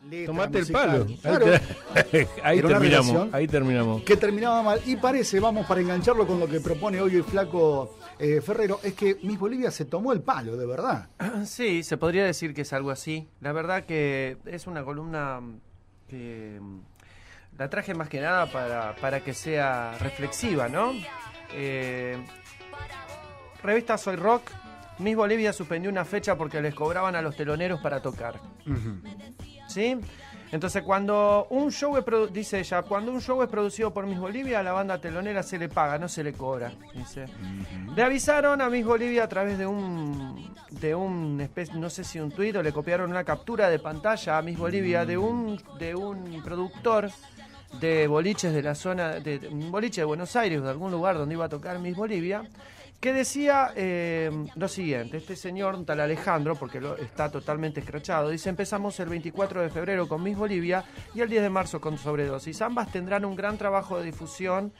letra Tomate musical. el palo. Claro. Ahí Era una terminamos. relación Ahí terminamos. que terminaba mal. Y parece, vamos para engancharlo con lo que propone hoy el flaco Ferrero, es que Miss Bolivia se tomó el palo, de verdad. Sí, se podría decir que es algo así. La verdad que es una columna que la traje más que nada para que sea reflexiva, ¿no? Revista Soy Rock, Miss Bolivia suspendió una fecha porque les cobraban a los teloneros para tocar. ¿Sí? Entonces cuando un show es dice ella, cuando un show es producido por Miss Bolivia, a la banda telonera se le paga, no se le cobra, dice. Le avisaron a Miss Bolivia a través de un no sé si un tuit o le copiaron una captura de pantalla a Miss Bolivia de un productor de boliches de la zona, de un boliche de Buenos Aires o de algún lugar donde iba a tocar Miss Bolivia, que decía lo siguiente. Este señor, un tal Alejandro, porque está totalmente escrachado, dice: empezamos el 24 de febrero con Miss Bolivia y el 10 de marzo con Sobredosis. Ambas tendrán un gran trabajo de difusión,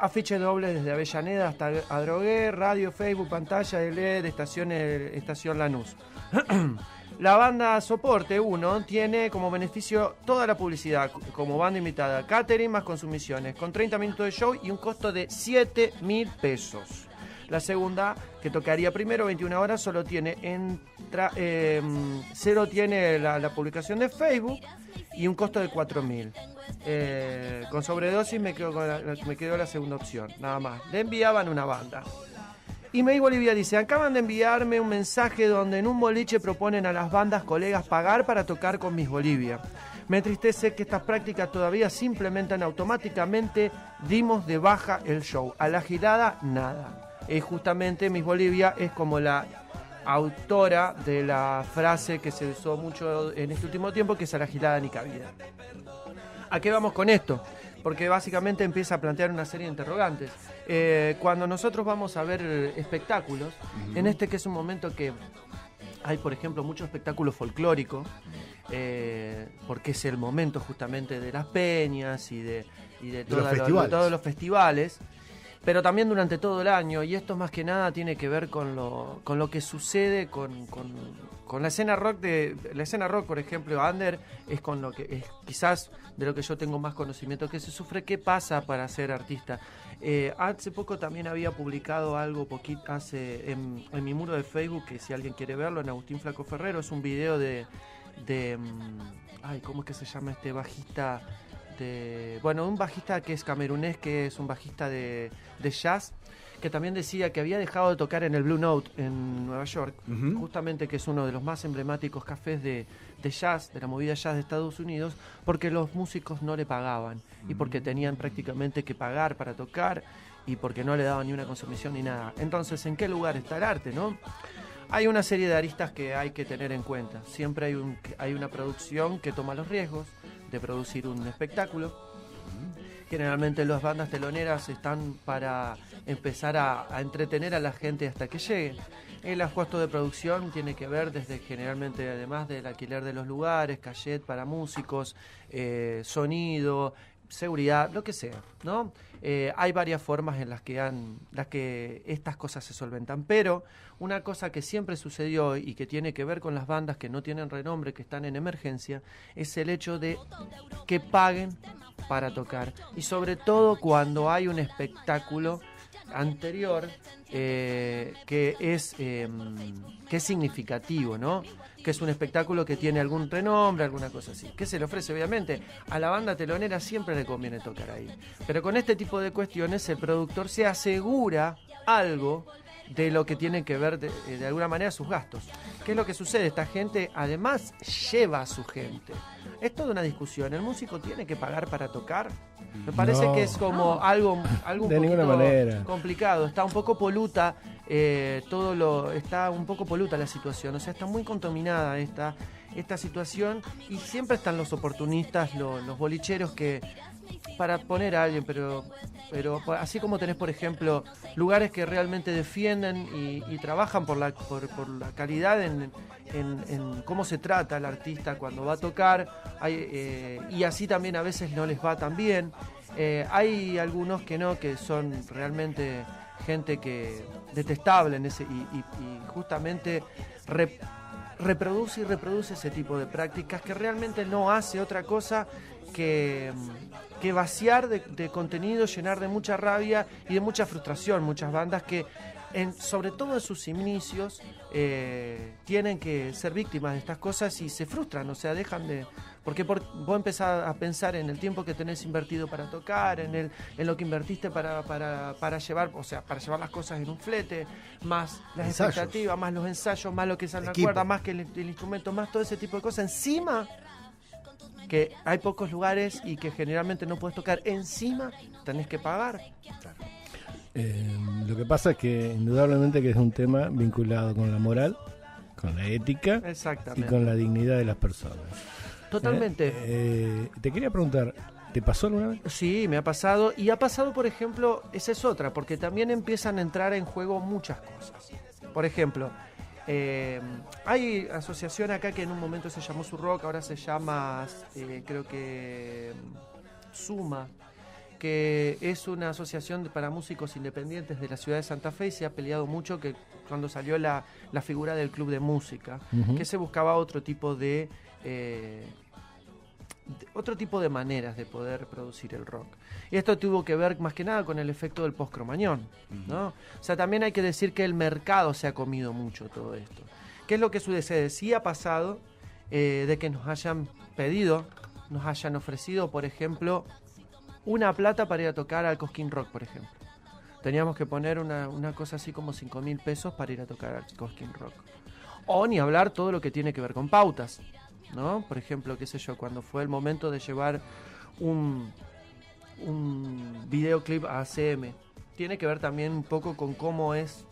afiche doble desde Avellaneda hasta Adrogué, radio, Facebook, pantalla de LED, estación Lanús. La banda Soporte 1 tiene como beneficio toda la publicidad como banda invitada, catering más consumiciones, con 30 minutos de show y un costo de 7.000 pesos. La segunda, que tocaría primero 21 horas, solo tiene la publicación de Facebook y un costo de 4.000. Con Sobredosis me quedó la segunda opción, nada más. Le enviaban una banda. Y Miss Bolivia dice: acaban de enviarme un mensaje donde en un boliche proponen a las bandas colegas pagar para tocar con Miss Bolivia. Me entristece que estas prácticas todavía se implementan automáticamente. Dimos de baja el show. A la girada, nada. Justamente Miss Bolivia es como la autora de la frase que se usó mucho en este último tiempo, que es: a la girada ni cabida. ¿A qué vamos con esto? Porque básicamente empieza a plantear una serie de interrogantes. Cuando nosotros vamos a ver espectáculos, en este que es un momento que hay, por ejemplo, mucho espectáculo folclórico, porque es el momento justamente de las peñas y de todos los festivales, pero también durante todo el año, y esto más que nada tiene que ver con lo que sucede con la escena rock. La escena rock, por ejemplo, under, es con lo que es quizás de lo que yo tengo más conocimiento que se sufre. ¿Qué pasa para ser artista? Hace poco también había publicado algo en mi muro de Facebook, que si alguien quiere verlo, en Agustín Flaco Ferrero, es un video de ¿cómo es que se llama este bajista? Un bajista que es camerunés, que es un bajista de jazz, que también decía que había dejado de tocar en el Blue Note en Nueva York, justamente, que es uno de los más emblemáticos cafés de jazz, de la movida jazz de Estados Unidos, porque los músicos no le pagaban y porque tenían prácticamente que pagar para tocar y porque no le daban ni una consumición ni nada. Entonces, ¿en qué lugar está el arte, no? Hay una serie de aristas que hay que tener en cuenta. Siempre hay una producción que toma los riesgos de producir un espectáculo. Generalmente las bandas teloneras están para empezar a entretener a la gente hasta que llegue. El costo de producción tiene que ver desde, generalmente, además del alquiler de los lugares, cachet para músicos, sonido, seguridad, lo que sea, ¿no? Hay varias formas en las que estas cosas se solventan, pero una cosa que siempre sucedió y que tiene que ver con las bandas que no tienen renombre, que están en emergencia, es el hecho de que paguen para tocar, y sobre todo cuando hay un espectáculo anterior que es significativo, ¿no? Que es un espectáculo que tiene algún renombre, alguna cosa así. ¿Qué se le ofrece? Obviamente, a la banda telonera siempre le conviene tocar ahí. Pero con este tipo de cuestiones, el productor se asegura algo de lo que tiene que ver de alguna manera sus gastos. ¿Qué es lo que sucede? Esta gente además lleva a su gente. Es toda una discusión. ¿El músico tiene que pagar para tocar? Me parece que es como algo un de ninguna poquito manera complicado. Está un poco poluta, está un poco poluta la situación. O sea, está muy contaminada esta situación, y siempre están los oportunistas, los bolicheros que, para poner a alguien, pero así como tenés, por ejemplo, lugares que realmente defienden y trabajan por la calidad en cómo se trata al artista cuando va a tocar, y así también a veces no les va tan bien. Hay algunos que no, que son realmente gente que detestable en ese, y justamente reproduce y reproduce ese tipo de prácticas que realmente no hace otra cosa que vaciar de contenido, llenar de mucha rabia y de mucha frustración muchas bandas que, sobre todo en sus inicios, tienen que ser víctimas de estas cosas y se frustran, o sea, dejan de... Porque vos empezás a pensar en el tiempo que tenés invertido para tocar, en lo que invertiste para llevar, o sea, para llevar las cosas en un flete, más las expectativas, más los ensayos, más lo que sale en la cuerda, más que el instrumento, más todo ese tipo de cosas. Encima, que hay pocos lugares y que generalmente no puedes tocar, encima tenés que pagar. Lo que pasa es que indudablemente que es un tema vinculado con la moral, con la ética y con la dignidad de las personas. Totalmente. Te quería preguntar, ¿te pasó alguna vez? Sí, me ha pasado. Y ha pasado, por ejemplo, esa es otra, porque también empiezan a entrar en juego muchas cosas. Por ejemplo, hay asociación acá que en un momento se llamó Surrock, ahora se llama, creo que Suma, que es una asociación para músicos independientes de la ciudad de Santa Fe y se ha peleado mucho que cuando salió la figura del club de música, que se buscaba otro tipo de maneras de poder producir el rock. Y esto tuvo que ver más que nada con el efecto del post-cromañón, ¿no? O sea, también hay que decir que el mercado se ha comido mucho todo esto. ¿Qué es lo que sucede? Sí ha pasado de que nos hayan pedido, nos hayan ofrecido, por ejemplo, una plata para ir a tocar al Cosquín Rock, por ejemplo. Teníamos que poner una cosa así como 5.000 pesos para ir a tocar al Cosquín Rock. O ni hablar todo lo que tiene que ver con pautas, ¿no? Por ejemplo, qué sé yo, cuando fue el momento de llevar un videoclip a ACM, tiene que ver también un poco con cómo es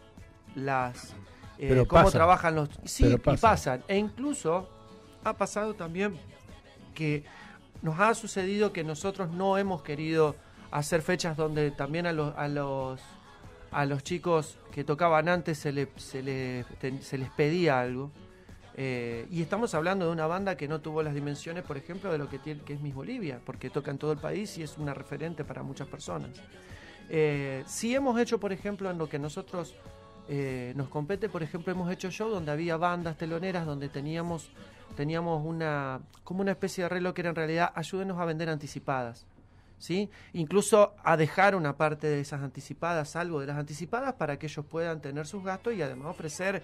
cómo trabajan los... Sí, y pasan. E incluso ha pasado también que nos ha sucedido que nosotros no hemos querido hacer fechas donde también a los chicos que tocaban antes se les pedía algo. Y estamos hablando de una banda que no tuvo las dimensiones, por ejemplo, de lo que es Miss Bolivia, porque toca en todo el país y es una referente para muchas personas. Sí hemos hecho, por ejemplo, en lo que nosotros nos compete, por ejemplo, hemos hecho show donde había bandas teloneras, donde teníamos como una especie de arreglo que era en realidad ayúdenos a vender anticipadas, ¿sí? Incluso a dejar una parte de esas anticipadas, algo de las anticipadas, para que ellos puedan tener sus gastos y además ofrecer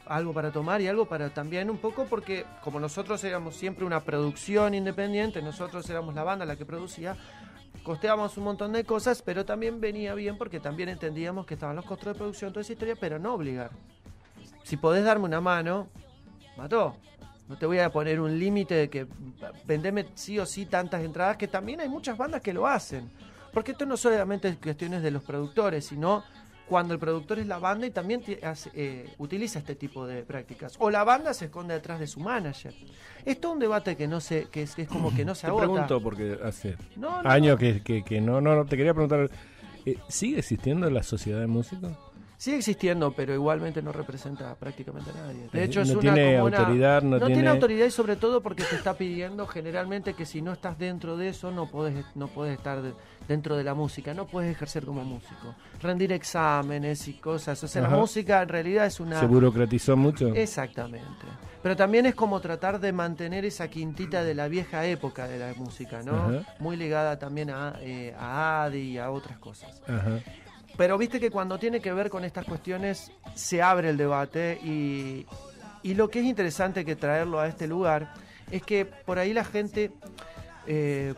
algo para tomar y algo para también un poco, porque como nosotros éramos siempre una producción independiente, nosotros éramos la banda la que producía, costeábamos un montón de cosas, pero también venía bien porque también entendíamos que estaban los costos de producción, toda esa historia, pero no obligar. Si podés darme una mano, mató. No te voy a poner un límite de que vendeme sí o sí tantas entradas, que también hay muchas bandas que lo hacen. Porque esto no solamente es cuestiones de los productores, sino cuando el productor es la banda y también utiliza este tipo de prácticas. O la banda se esconde detrás de su manager. Es todo un debate que es como que no se agota. Te pregunto porque hace años que no, te quería preguntar, ¿sigue existiendo la sociedad de músicos? Sigue existiendo, pero igualmente no representa prácticamente a nadie. De hecho, no tiene autoridad, no tiene autoridad, y sobre todo porque te está pidiendo generalmente que si no estás dentro de eso no podés estar dentro de la música, no puedes ejercer como músico, rendir exámenes y cosas. O sea, la música en realidad es una... ¿Se burocratizó mucho? Exactamente. Pero también es como tratar de mantener esa quintita de la vieja época de la música, ¿no? Muy ligada también a ADI y a otras cosas. Pero viste que cuando tiene que ver con estas cuestiones se abre el debate y lo que es interesante que traerlo a este lugar es que por ahí la gente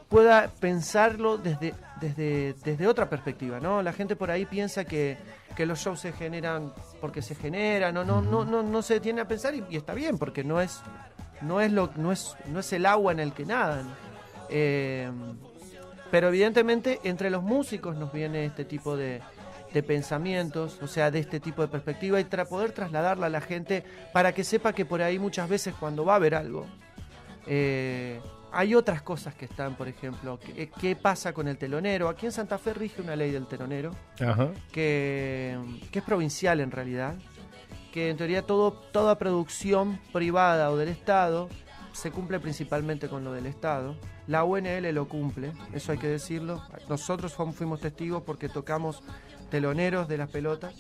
pueda pensarlo desde otra perspectiva, ¿no? La gente por ahí piensa que los shows se generan porque se generan, no se detiene a pensar y está bien, porque no es el agua en el que nadan. Pero evidentemente entre los músicos nos viene este tipo de pensamientos, o sea, de este tipo de perspectiva y poder trasladarla a la gente para que sepa que por ahí muchas veces cuando va a haber algo, hay otras cosas que están, por ejemplo, ¿qué pasa con el telonero? Aquí en Santa Fe rige una ley del telonero, que es provincial en realidad, que en teoría toda producción privada o del Estado se cumple principalmente con lo del Estado. La UNL lo cumple, eso hay que decirlo. Nosotros fuimos testigos porque tocamos teloneros de las pelotas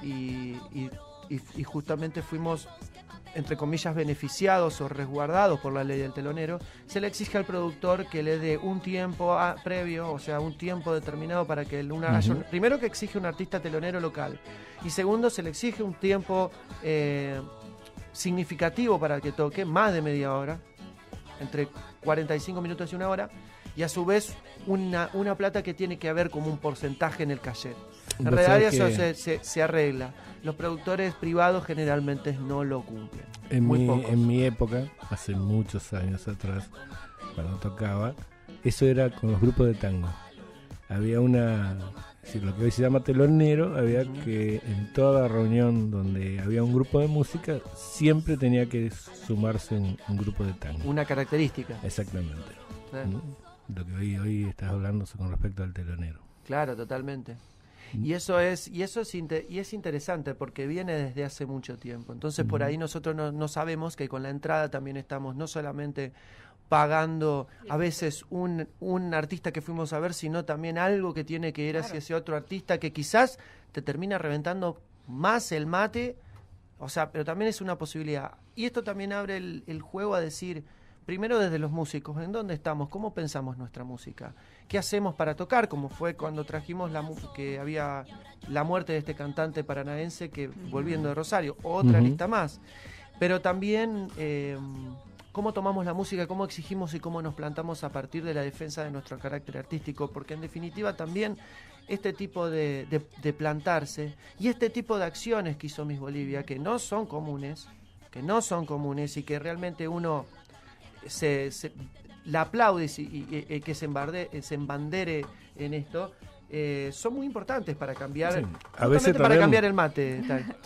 y justamente fuimos entre comillas, beneficiados o resguardados por la ley del telonero, se le exige al productor que le dé un tiempo previo, o sea, un tiempo determinado para que primero que exige un artista telonero local, y segundo se le exige un tiempo significativo para que toque, más de media hora, entre 45 minutos y una hora, y a su vez una plata que tiene que haber como un porcentaje en el cachet. En realidad eso se arregla. Los productores privados generalmente no lo cumplen. En mi época, hace muchos años atrás, cuando tocaba, eso era con los grupos de tango. Había lo que hoy se llama telonero, había que en toda reunión donde había un grupo de música, siempre tenía que sumarse un grupo de tango. Una característica. Exactamente. Lo que hoy estás hablando con respecto al telonero. Claro, totalmente. Y es interesante porque viene desde hace mucho tiempo. Entonces por ahí nosotros no sabemos que con la entrada también estamos no solamente pagando a veces un artista que fuimos a ver, sino también algo que tiene que ir hacia ese otro artista que quizás te termina reventando más el mate, o sea, pero también es una posibilidad. Y esto también abre el juego a decir, primero desde los músicos, ¿en dónde estamos? ¿Cómo pensamos nuestra música? ¿Qué hacemos para tocar? Como fue cuando trajimos que había la muerte de este cantante paranaense que volviendo de Rosario, otra lista más. Pero también cómo tomamos la música, cómo exigimos y cómo nos plantamos a partir de la defensa de nuestro carácter artístico, porque en definitiva también este tipo de plantarse y este tipo de acciones que hizo Miss Bolivia, que no son comunes y que realmente uno la aplaude y que se embandere en esto, son muy importantes para cambiar, a veces para también, cambiar el mate.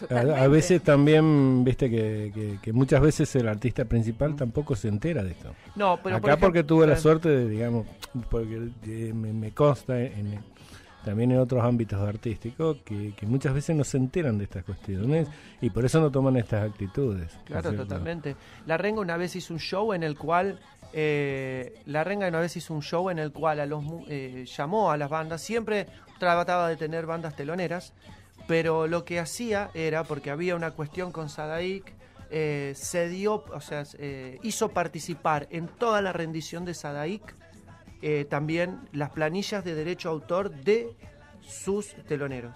A veces también, viste que muchas veces el artista principal tampoco se entera de esto. No, pero acá porque tuve la suerte de, digamos, porque me consta también en otros ámbitos artísticos que muchas veces no se enteran de estas cuestiones y por eso no toman estas actitudes. Claro, totalmente. La Renga una vez hizo un show en el cual llamó a las bandas, siempre trataba de tener bandas teloneras, pero lo que hacía era, porque había una cuestión con Sadaic, hizo participar en toda la rendición de Sadaic también las planillas de derecho a autor de sus teloneros.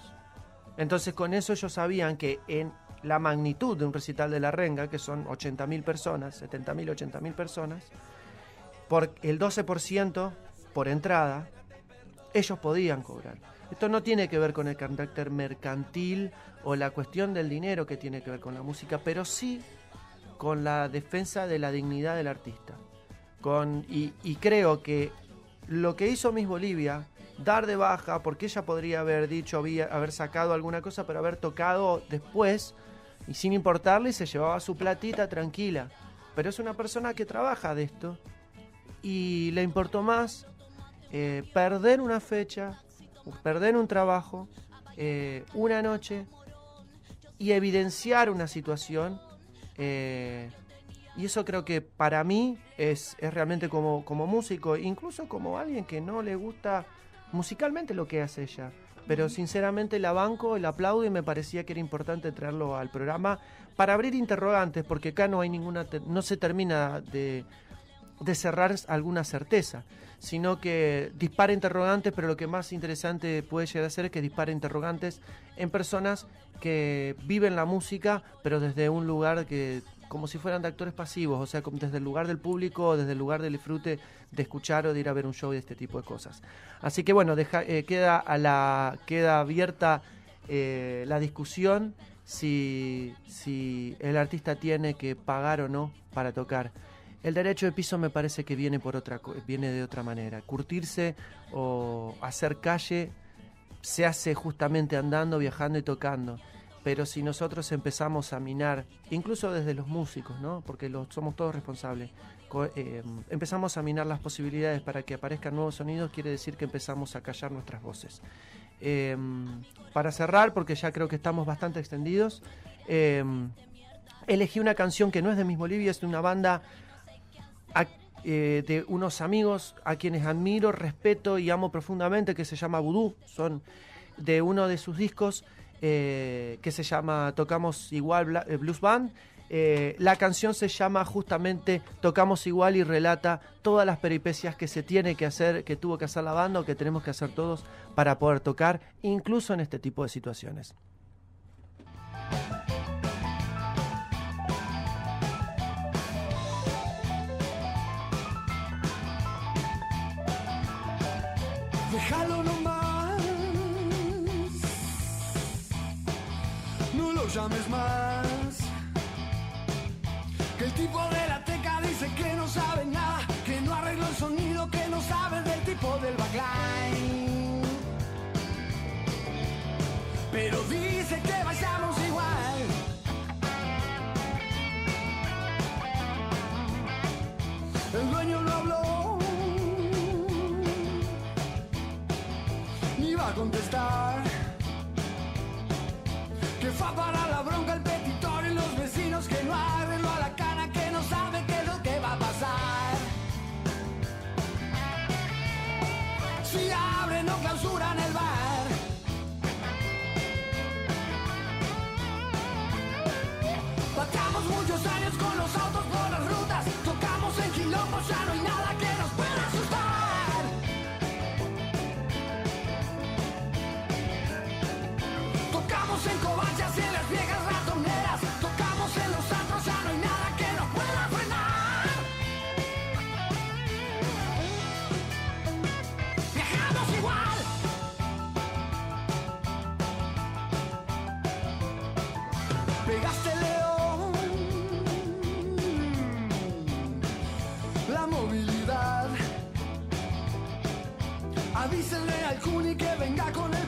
Entonces con eso ellos sabían que en la magnitud de un recital de La Renga, que son 80.000 personas, 70.000, 80.000 personas, por el 12% por entrada, ellos podían cobrar. Esto no tiene que ver con el carácter mercantil o la cuestión del dinero que tiene que ver con la música, pero sí con la defensa de la dignidad del artista. Y creo que lo que hizo Miss Bolivia, dar de baja, porque ella podría haber dicho, haber sacado alguna cosa, pero haber tocado después, y sin importarle, se llevaba su platita tranquila. Pero es una persona que trabaja de esto, y le importó más perder una fecha, perder un trabajo, una noche, y evidenciar una situación. Y eso creo que para mí es realmente como músico, incluso como alguien que no le gusta musicalmente lo que hace ella. Pero sinceramente la banco, la aplaudo y me parecía que era importante traerlo al programa para abrir interrogantes, porque acá no hay no se termina de cerrar alguna certeza, sino que dispara interrogantes, pero lo que más interesante puede llegar a ser es que dispara interrogantes en personas que viven la música, pero desde un lugar como si fueran de actores pasivos, o sea, desde el lugar del público, desde el lugar del disfrute de escuchar o de ir a ver un show de este tipo de cosas. Así que bueno, queda abierta la discusión si el artista tiene que pagar o no para tocar. El derecho de piso me parece que viene de otra manera. Curtirse o hacer calle se hace justamente andando, viajando y tocando. Pero si nosotros empezamos a minar, incluso desde los músicos, ¿no? Porque somos todos responsables, empezamos a minar las posibilidades para que aparezcan nuevos sonidos, quiere decir que empezamos a callar nuestras voces. Para cerrar, porque ya creo que estamos bastante extendidos, elegí una canción que no es de Miss Bolivia, es de una banda de unos amigos a quienes admiro, respeto y amo profundamente, que se llama Vudú. Son de uno de sus discos que se llama Tocamos Igual Blues Band. La canción se llama justamente Tocamos Igual y relata todas las peripecias que se tiene que hacer, que tuvo que hacer la banda o que tenemos que hacer todos para poder tocar, incluso en este tipo de situaciones. Déjalo nomás, no lo llames más. Que el tipo de la teca dice que no sabe nada, que no arregló el sonido, que no sabe del tipo del backline. Pero dice que vayamos igual. El dueño no habló, ni va a contestar. Que fue a parar la bronca, el petitorio y los vecinos, que no arregló a la cana, que no sabe qué es lo que va a pasar. Si abren o clausuran el bar. Pasamos muchos años con los autos por las rutas, tocamos en quilombos, ya no hay nada que nos pueda asustar. Tocamos en covachas y en las viejas ratoneras, tocamos en los antros, ya no hay nada que nos pueda frenar. Viajamos igual. Pegaste el león, la movilidad. Avísenle al Cuni que venga con él.